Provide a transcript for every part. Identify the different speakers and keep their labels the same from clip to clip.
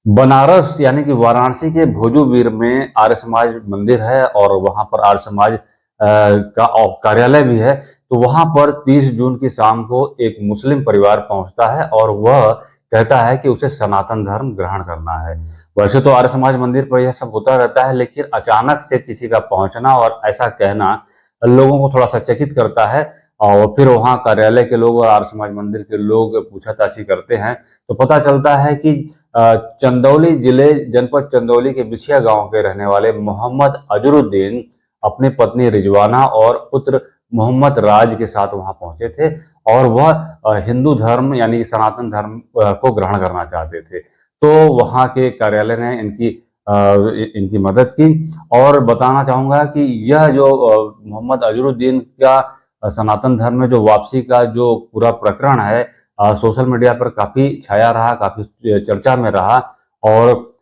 Speaker 1: बनारस यानी कि वाराणसी के भोजूवीर में आर्य समाज मंदिर है और वहाँ पर आर्य समाज का कार्यालय भी है। तो वहाँ पर 30 जून की शाम को एक मुस्लिम परिवार पहुँचता है और वह कहता है कि उसे सनातन धर्म ग्रहण करना है। वैसे तो आर्य समाज मंदिर पर यह सब होता रहता है, लेकिन अचानक से किसी का पहुँचना और ऐसा कहना लोगों को थोड़ा सा चकित करता है। और फिर वहाँ कार्यालय के लोग और आर्य समाज मंदिर के लोग पूछताछ करते हैं, तो पता चलता है कि चंदौली जिले जनपद चंदौली के बिछिया गांव के रहने वाले मोहम्मद अजरुद्दीन अपनी पत्नी रिजवाना और पुत्र मोहम्मद राज के साथ वहां पहुंचे थे और वह हिंदू धर्म यानी कि सनातन धर्म को ग्रहण करना चाहते थे। तो वहां के कार्यालय ने इनकी मदद की। और बताना चाहूंगा कि यह जो मोहम्मद अजरुद्दीन का सनातन धर्म में जो वापसी का जो पूरा प्रकरण है सोशल मीडिया पर काफ़ी छाया रहा, काफ़ी चर्चा में रहा। और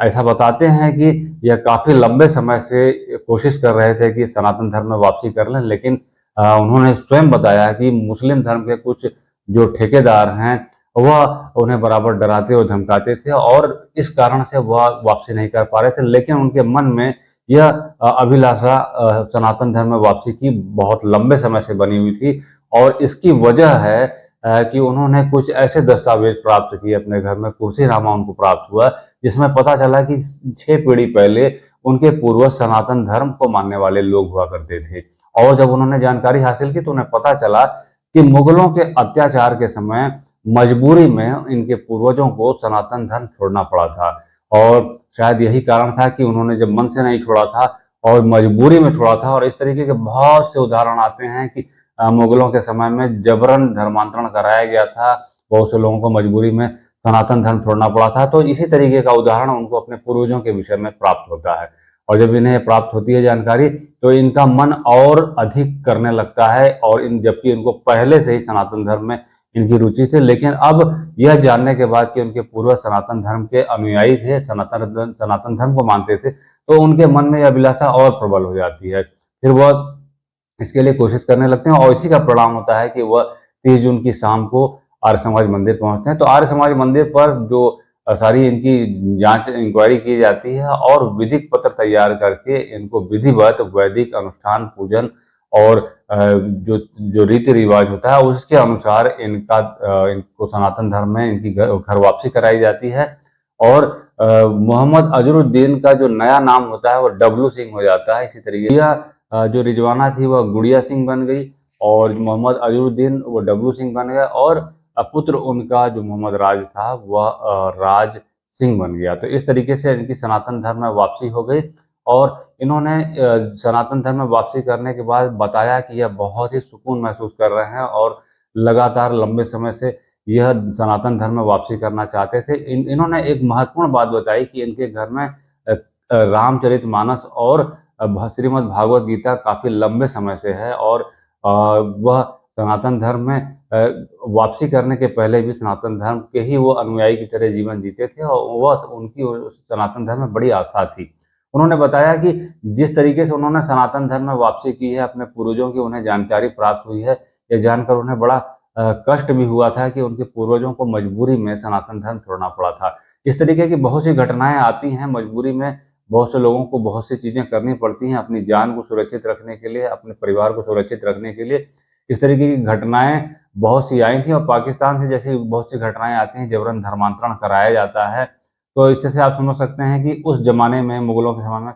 Speaker 1: ऐसा बताते हैं कि यह काफ़ी लंबे समय से कोशिश कर रहे थे कि सनातन धर्म में वापसी कर लें, लेकिन उन्होंने स्वयं बताया कि मुस्लिम धर्म के कुछ जो ठेकेदार हैं, वह उन्हें बराबर डराते और धमकाते थे और इस कारण से वह वापसी नहीं कर पा रहे थे। लेकिन उनके मन में यह अभिलाषा सनातन धर्म में वापसी की बहुत लंबे समय से बनी हुई थी और इसकी वजह है कि उन्होंने कुछ ऐसे दस्तावेज प्राप्त किए अपने घर में, कुर्सीनामा उनको प्राप्त हुआ, जिसमें पता चला कि 6 पीढ़ी पहले उनके पूर्वज सनातन धर्म को मानने वाले लोग हुआ करते थे। और जब उन्होंने जानकारी हासिल की तो उन्हें पता चला कि मुगलों के अत्याचार के समय मजबूरी में इनके पूर्वजों को सनातन धर्म छोड़ना पड़ा था। और शायद यही कारण था कि उन्होंने जब मन से नहीं छोड़ा था और मजबूरी में छोड़ा था। और इस तरीके के बहुत से उदाहरण आते हैं कि मुगलों के समय में जबरन धर्मांतरण कराया गया था, बहुत से लोगों को मजबूरी में सनातन धर्म छोड़ना पड़ा था। तो इसी तरीके का उदाहरण उनको अपने पूर्वजों के विषय में प्राप्त होता है और जब इन्हें प्राप्त होती है जानकारी तो इनका मन और अधिक करने लगता है। और जबकि इनको पहले से ही सनातन धर्म में इनकी रुचि थी, लेकिन अब यह जानने के बाद कि उनके पूर्वज सनातन धर्म के अनुयायी थे, सनातन धर्म को मानते थे, तो उनके मन में यह अभिलाषा और प्रबल हो जाती है। फिर वह इसके लिए कोशिश करने लगते हैं और इसी का परिणाम होता है कि वह 30 जून की शाम को आर्य समाज मंदिर पहुंचते हैं। तो आर्य समाज मंदिर पर जो सारी इनकी जांच इंक्वायरी की जाती है और विधिक पत्र तैयार करके इनको विधिवत वैदिक अनुष्ठान पूजन और जो जो रीति रिवाज होता है उसके अनुसार इनको सनातन धर्म में इनकी घर वापसी कराई जाती है। और मोहम्मद अजरुद्दीन का जो नया नाम होता है वो डब्लू सिंह हो जाता है। इसी तरीके यह जो रिजवाना थी वह गुड़िया सिंह बन गई और मोहम्मद अजरुद्दीन वो डब्लू सिंह बन गया और पुत्र उनका जो मोहम्मद राज था वह राज सिंह बन गया। तो इस तरीके से इनकी सनातन धर्म में वापसी हो गई और इन्होंने सनातन धर्म में वापसी करने के बाद बताया कि यह बहुत ही सुकून महसूस कर रहे हैं और लगातार लंबे समय से यह सनातन धर्म में वापसी करना चाहते थे। इन्होंने एक महत्वपूर्ण बात बताई कि इनके घर में रामचरितमानस और श्रीमद् भागवत गीता काफ़ी लंबे समय से है और वह सनातन धर्म में वापसी करने के पहले भी सनातन धर्म के ही वो अनुयायी की तरह जीवन जीते थे और वह उनकी सनातन धर्म में बड़ी आस्था थी। उन्होंने बताया कि जिस तरीके से उन्होंने सनातन धर्म में वापसी की है अपने पूर्वजों की उन्हें जानकारी प्राप्त हुई है, यह जानकर उन्हें बड़ा कष्ट भी हुआ था कि उनके पूर्वजों को मजबूरी में सनातन धर्म छोड़ना पड़ा था। इस तरीके की बहुत सी घटनाएं आती हैं मजबूरी में, बहुत से लोगों को बहुत सी चीज़ें करनी पड़ती हैं अपनी जान को सुरक्षित रखने के लिए, अपने परिवार को सुरक्षित रखने के लिए। इस तरीके की घटनाएं बहुत सी आई थी और पाकिस्तान से जैसी बहुत सी घटनाएं आती हैं, जबरन धर्मांतरण कराया जाता है। तो इससे से आप समझ सकते हैं कि उस ज़माने में मुगलों के समय में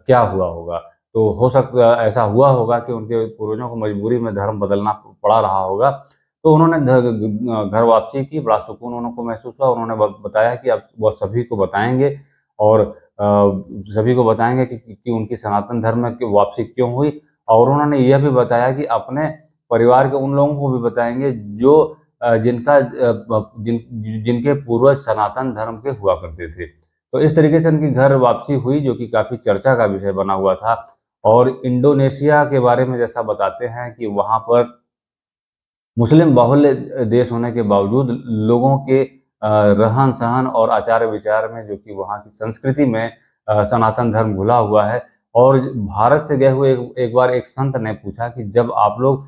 Speaker 1: क्या हुआ होगा। तो हो सकता ऐसा हुआ होगा कि उनके पूर्वजों को मजबूरी में धर्म बदलना पड़ा रहा होगा। तो उन्होंने घर वापसी की, बड़ा सुकून उनको महसूस हुआ। उन्होंने बताया कि अब वह सभी को बताएँगे और सभी को बताएँगे कि उनकी सनातन धर्म में वापसी क्यों हुई। और उन्होंने यह भी बताया कि अपने परिवार के उन लोगों को भी बताएँगे जो जिनके पूर्वज सनातन धर्म के हुआ करते थे। तो इस तरीके से उनकी घर वापसी हुई जो कि काफ़ी चर्चा का विषय बना हुआ था। और इंडोनेशिया के बारे में जैसा बताते हैं कि वहाँ पर मुस्लिम बाहुल्य देश होने के बावजूद लोगों के रहन-सहन और आचार-विचार में जो कि वहाँ की संस्कृति में सनातन धर्म घुला हुआ है। और भारत से गए हुए एक बार एक संत ने पूछा कि जब आप लोग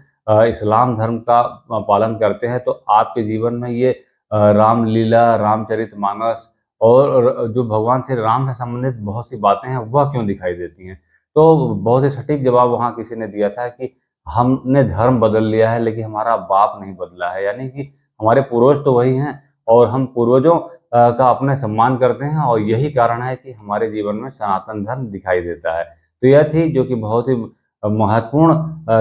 Speaker 1: इस्लाम धर्म का पालन करते हैं तो आपके जीवन में ये रामलीला, रामचरितमानस और जो भगवान श्री राम से संबंधित बहुत सी बातें हैं वह क्यों दिखाई देती हैं। तो बहुत ही सटीक जवाब वहाँ किसी ने दिया था कि हमने धर्म बदल लिया है लेकिन हमारा बाप नहीं बदला है, यानी कि हमारे पूर्वज तो वही हैं और हम पूर्वजों का अपने सम्मान करते हैं और यही कारण है कि हमारे जीवन में सनातन धर्म दिखाई देता है। तो यह थी जो कि बहुत ही महत्वपूर्ण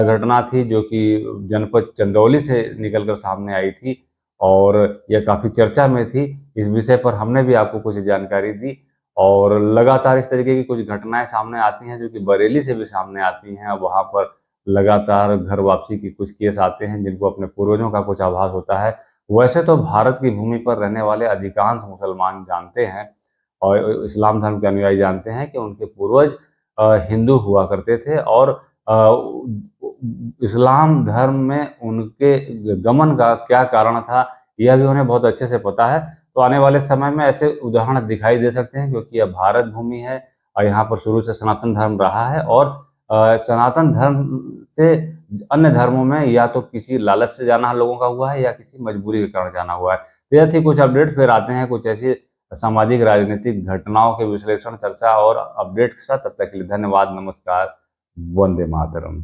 Speaker 1: घटना थी जो कि जनपद चंदौली से निकलकर सामने आई थी और यह काफ़ी चर्चा में थी। इस विषय पर हमने भी आपको कुछ जानकारी दी और लगातार इस तरीके की कुछ घटनाएँ सामने आती हैं जो कि बरेली से भी सामने आती हैं। वहाँ पर लगातार घर वापसी की कुछ केस आते हैं जिनको अपने पूर्वजों का कुछ आभास होता है। वैसे तो भारत की भूमि पर रहने वाले अधिकांश मुसलमान जानते हैं और इस्लाम धर्म के अनुयायी जानते हैं कि उनके पूर्वज हिंदू हुआ करते थे और इस्लाम धर्म में उनके गमन का क्या कारण था, यह भी उन्हें बहुत अच्छे से पता है। तो आने वाले समय में ऐसे उदाहरण दिखाई दे सकते हैं क्योंकि यह भारत भूमि है और यहाँ पर शुरू से सनातन धर्म रहा है और सनातन धर्म से अन्य धर्मों में या तो किसी लालच से जाना लोगों का हुआ है या किसी मजबूरी के कारण जाना हुआ है। तो यह थी कुछ अपडेट, फिर आते हैं कुछ ऐसी सामाजिक राजनीतिक घटनाओं के विश्लेषण, चर्चा और अपडेट के साथ। तब तक के लिए धन्यवाद, नमस्कार, वंदे मातरम।